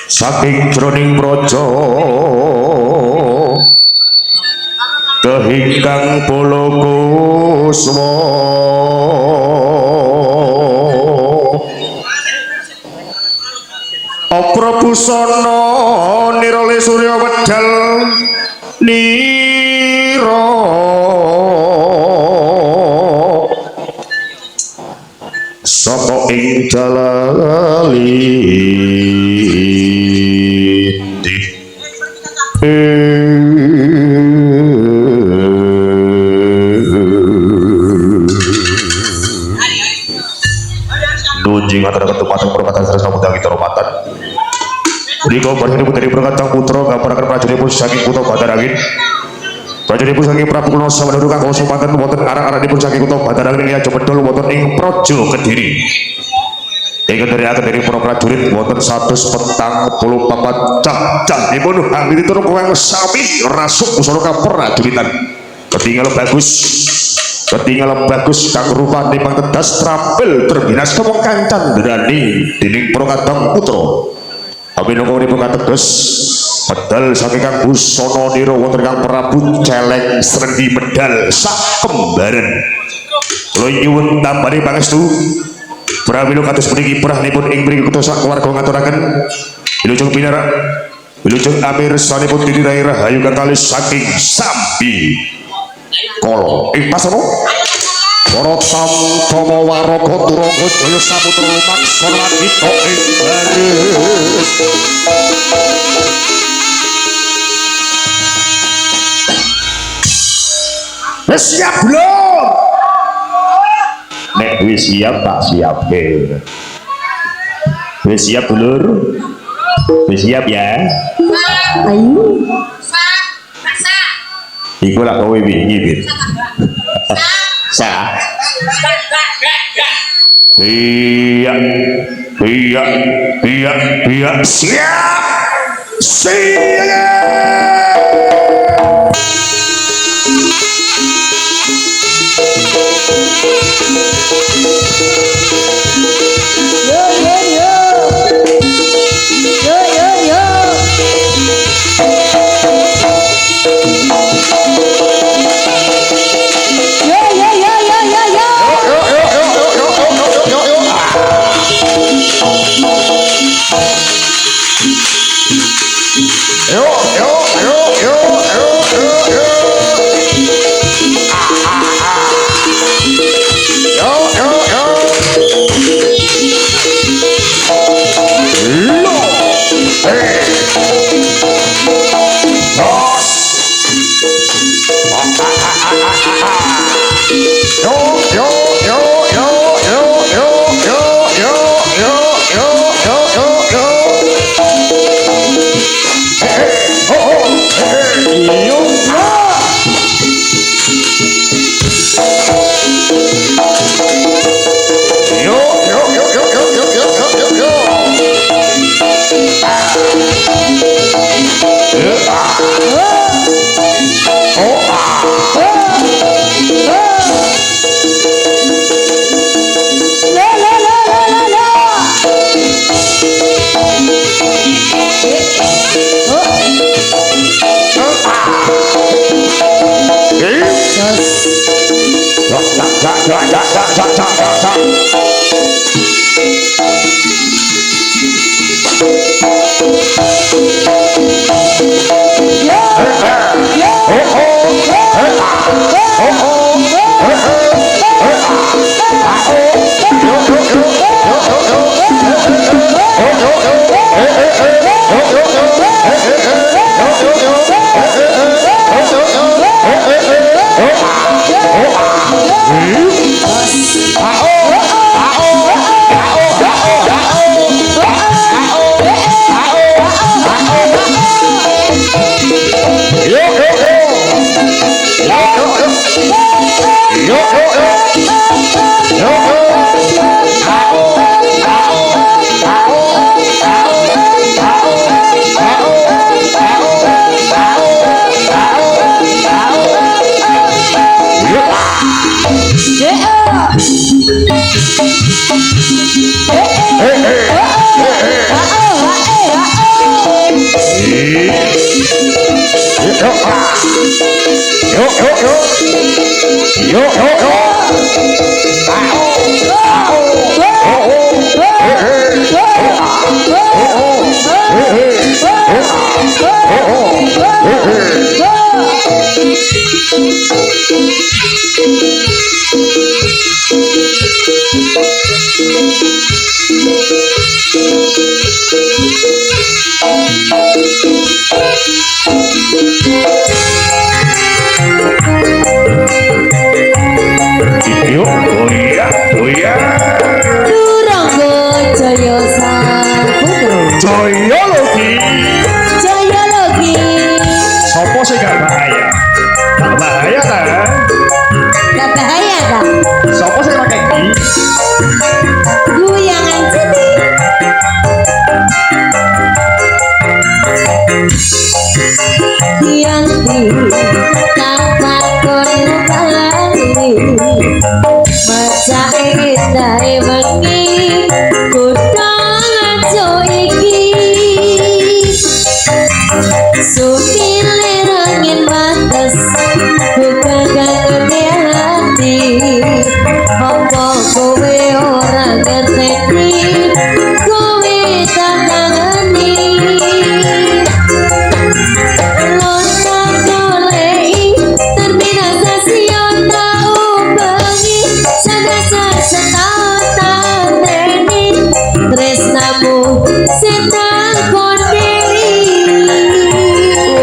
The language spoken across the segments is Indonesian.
saking jroning praja kehingkang Balakuswa Aprabusana nirale surya wedal nira sapa ing jalali nunjing antara ketepatan perkatan sarasa mudangi terhormatan Riko berhidup dari perkatan putra kaparakan prajurit pun saking kutha Badarangin prajurit pun saking Prabu Kunosa mendudukan kausupaten wonten arah-arah dipun saking kutha Badarangin ya jebedol wonten ing praja Kediri ingkang dari para prajurit wonten 144 cah-cahipun hanggitipun kang sami rasuk pusana kaprajuritan ketinggal bagus kang rupane pangtedas trampil terbinas kemong kancan derani dening para kadang putra Abinoko dipun kateges pedal saking kang busana nira wonten kang Prabu celeng srendi medal sak kembaran kula nyuwun tambani pangestu pramila kados puniki prahipun ing mriki kutha sak keluarga ngaturaken wilujeng pinarak wilujeng amirsanipun Didi Rahayu kakalih saking Sambi Kala ing pasana para tamtama waraka turangga jaya saputra lumaksana kita ing baris wis siap belum nek wis siap tak siapke wis siap dulur wis siap ya ayo iku lak kowe wingi sa iya Yuk, doya. Durangga Jaya Saputra. Jaya Logi. Jaya Logi. Sopo sih gak bahaya? Gak bahaya kan? Gak bahaya tak? Sopo sih pakai ki? Guyangan sini. Yanti kapan kono bali maca indah wengi kutha ngaco iki sukile rangin batas buka gangene hati apa kowe ora ngerti kowe tak kangeni tresnamu setan kondeli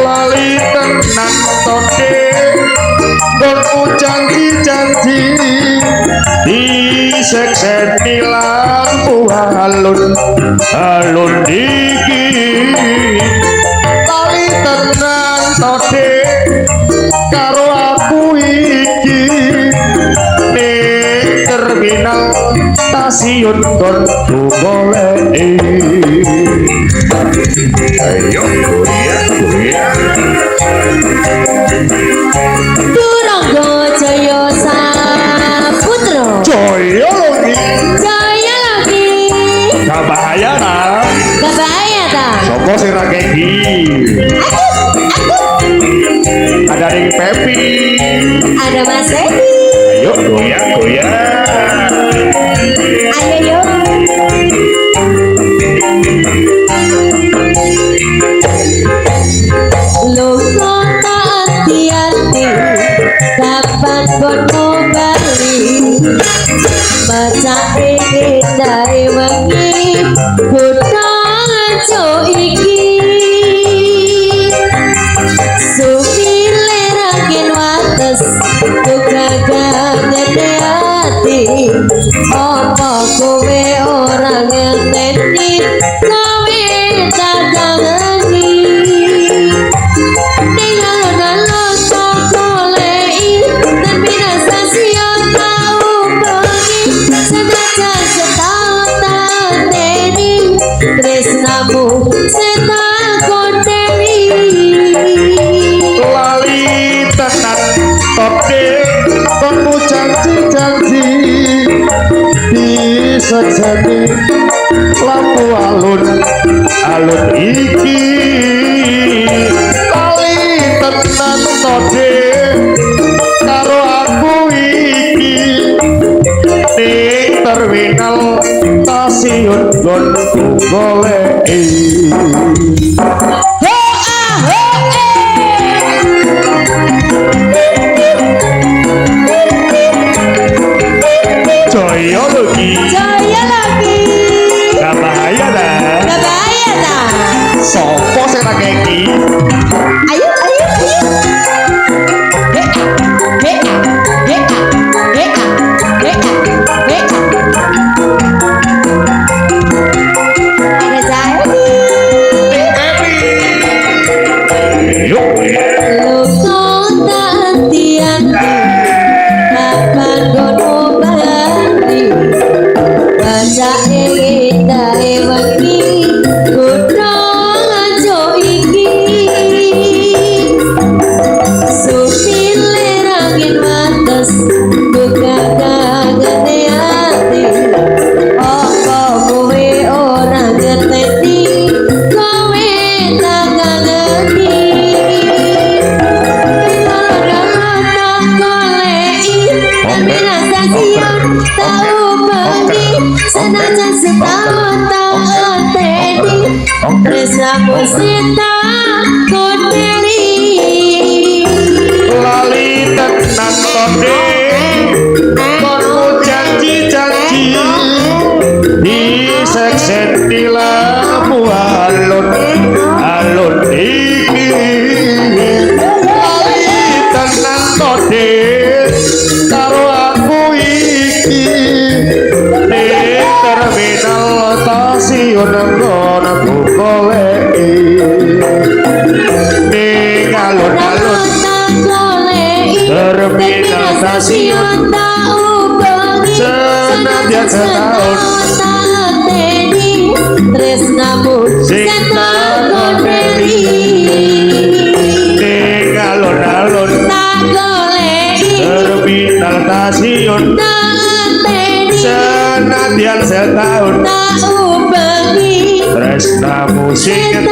Lali tenan tode Gonku janji-janji Disekseni lampu alun iki Lali tenan tode Karo aku iki Ning terminal stasiun gonku goleki Ayo goyang Durangga Jaya Saputra Jaya Logi Jaya Logi gak bahaya nah gak bahaya tak? sopo sing ra keki Aku ada ring Pepi ada Mas Edi ayo goyang ayo yuk lunga tak hati-hati kapan kono bali baca indah wengi kutha ngaco iki sukile rangin wates buka gangene hati apa kowe ora ngerti kowe tak kangeni tresnamu setan kondeli lali tenan tode gonku janji-janji disekseni lampu alun iki lali tenan tode karo aku iki ning terminal stasiun gonku goleki Jaya Logi Jaya Logi gak bahaya dah gak bahaya tak? sopo sing tak keki Ayo ada Jaya yuk lunga tak hati-hati kapan kono bali baca indah wengi kutha ngaco iki sukile rangin wates buka gangene hati apa kowe ora ngerti kowe tak kangeni senajan setahun tak tedi tresnamu setan kondeli lali tenan tode gonku janji-janji disekseni silamu alun alun iki lali tenan tode karo aku iki di terminal stasiun ngono ku goleki ning alun-alun terminal stasiun senadyan setahun tresnamu sing takoni ning alun-alun terminal stasiun senadyan setahun tresnamu sing